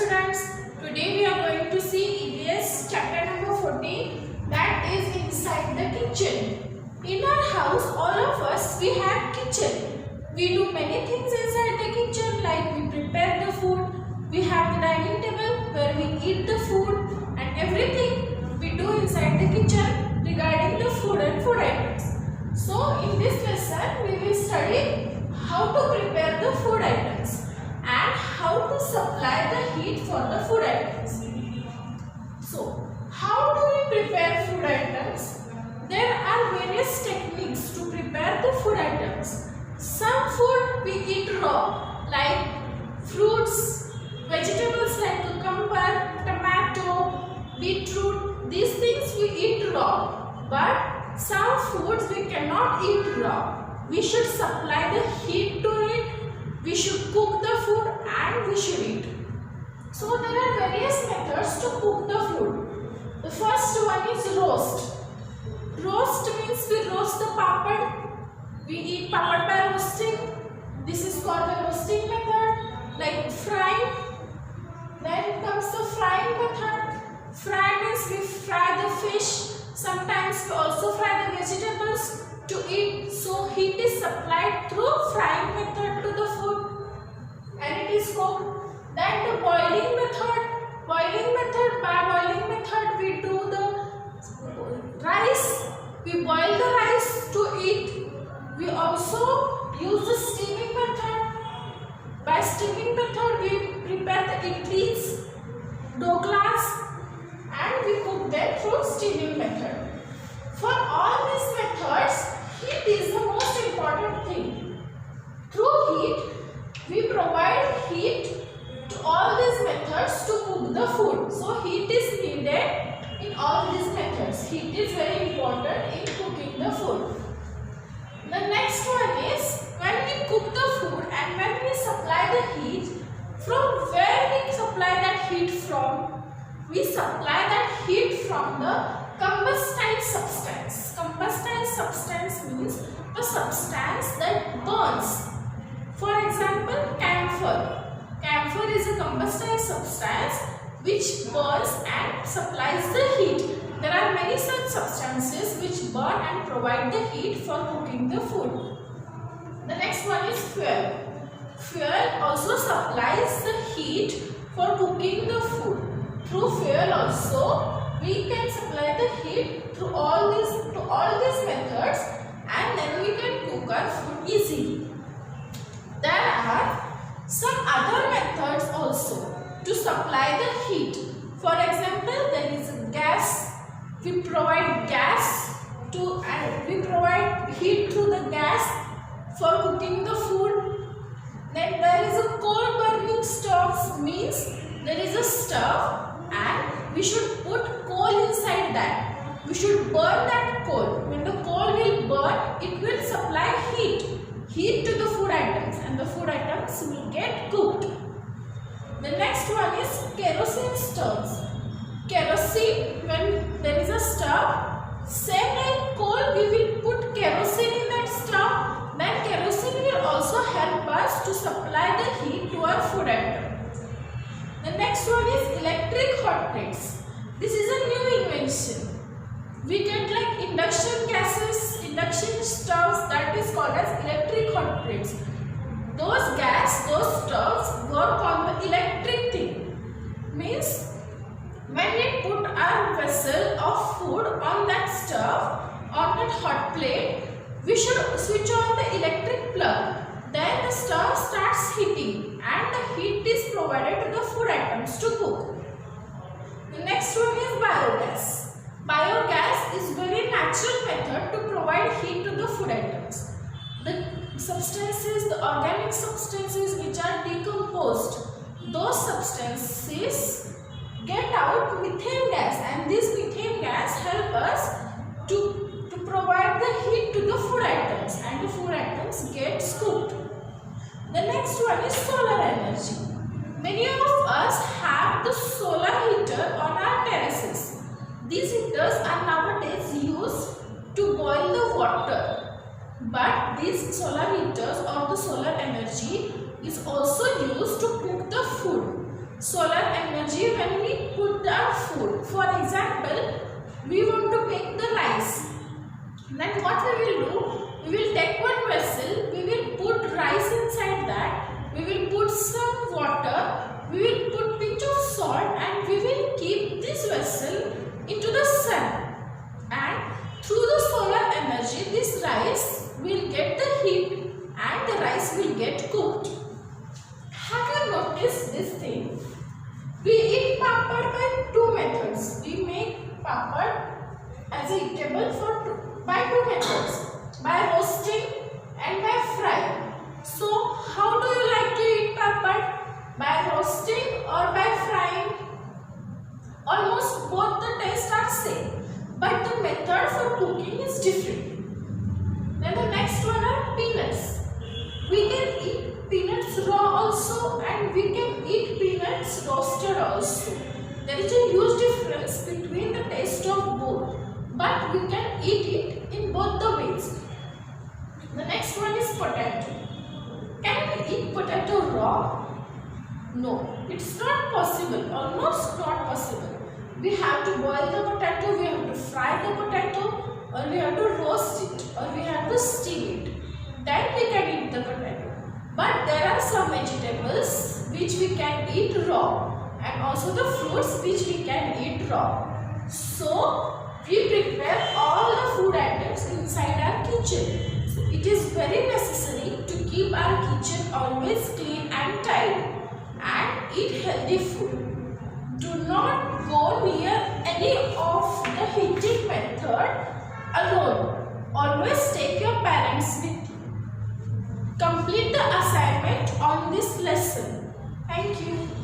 students, today we are going to see EVS chapter number 14, that is inside the kitchen. In our house, all of us, we have kitchen. We do many things inside the kitchen, like we prepare the food, we have the dining table where we eat the food, and everything we do inside the kitchen regarding the food and food items. So in this lesson we will study how to prepare the food items and how to supply the heat for the food items. So how do we prepare food items? There are various techniques to prepare the food items. Some food we eat raw, like fruits, vegetables like cucumber, tomato, beetroot. These things we eat raw, but some foods we cannot eat raw. We should supply the heat to it, we should cook the food and we should eat. So there are various methods to cook the food. The first one is roast. Roast means we roast the papad. We eat papad by roasting. This is called the roasting method. Like frying. Then comes the frying method. Fry means we fry the fish. Sometimes we also fry the vegetables to eat. So heat is supplied through frying method to the food and it is cooked. Then the boiling method. Boiling method, by boiling method we do the rice. We boil the rice to eat. We also use the steaming method. By steaming method we prepare the idlis, doklas, and we cook them through steaming method. For all these methods, heat is the most important thing. Through heat, we provide heat to all these methods to cook the food. So heat is needed in all these methods. Heat is very important in cooking the food. The next one is when we cook the food and when we supply the heat, from where we supply that heat from? We supply that heat from the combustile substance. Combustile substance means the substance that burns. For example, camphor. Camphor is a combustile substance which burns and supplies the heat. There are many such substances which burn and provide the heat for cooking the food. The next one is fuel. Fuel also supplies the heat for cooking the food. Through fuel also we can supply the heat through all these methods and then we can cook our food easily. There are some other methods also to supply the heat. For example, there is gas. We provide gas and we provide heat through the gas for cooking the food. Then there is a coal burning stove, means there is a stove and we should put coal inside that. We should burn that coal. When the coal will burn, it will supply heat to the food items and the food items will get cooked. The next one is kerosene stoves. Kerosene, when there is a stove, same like coal, we will put kerosene in that stove. Then kerosene will also help us to supply the heat to our food item. The next one is electric hot plates. This is a new invention. We get like induction gases, induction stoves, that is called as electric hot plates. Those stoves work on the electric thing. Means when we put our vessel of food on that stove, on that hot plate, we should switch on the electric plug. Then the stove starts heating and the heat is provided to the food items to cook. The next one is biogas. Biogas is very natural method to provide heat to the food items. The substances, the organic substances which are decomposed, those substances get out methane gas and this methane gas help us to provide the heat to the food items and the food items get cooked. The next one is solar energy. Many of us have the solar heater on our terraces. These heaters are nowadays used to boil the water. But these solar heaters or the solar energy is also used to cook the food. solar energy when we put our food. For example, we want to make the rice. Then what we will do? We will take one vessel, we will put rice inside that, we will put some water, we will put pinch of salt and we will keep this vessel into the sun. And through the solar energy, this rice will get the heat and the rice will get cooked. Have you noticed this thing? We eat papad by two methods. We make papad as a eatable by two methods. By roasting and by frying. So, how do you like to eat papad? By roasting or by frying? Almost both the tastes are same, but the method for cooking is different. Then the next one are peanuts. We can eat peanuts raw also and we can eat peanuts roasted also. There is a huge difference between the taste of both, but we can eat it in both the ways. The next one is potato. Can we eat potato raw? No, it's not possible, almost not possible. We have to boil the potato, we have to fry the potato, or we have to roast it, or we have to steam it. Then we can eat the potato. But there are some vegetables which we can eat raw, and also the fruits which we can eat raw. So, we prepare all the food items inside our kitchen. So, it is very necessary to keep our kitchen always clean and tidy and eat healthy food. Do not go near any of the heating method alone. Always take your parents with you. Complete the assignment on this lesson. Thank you.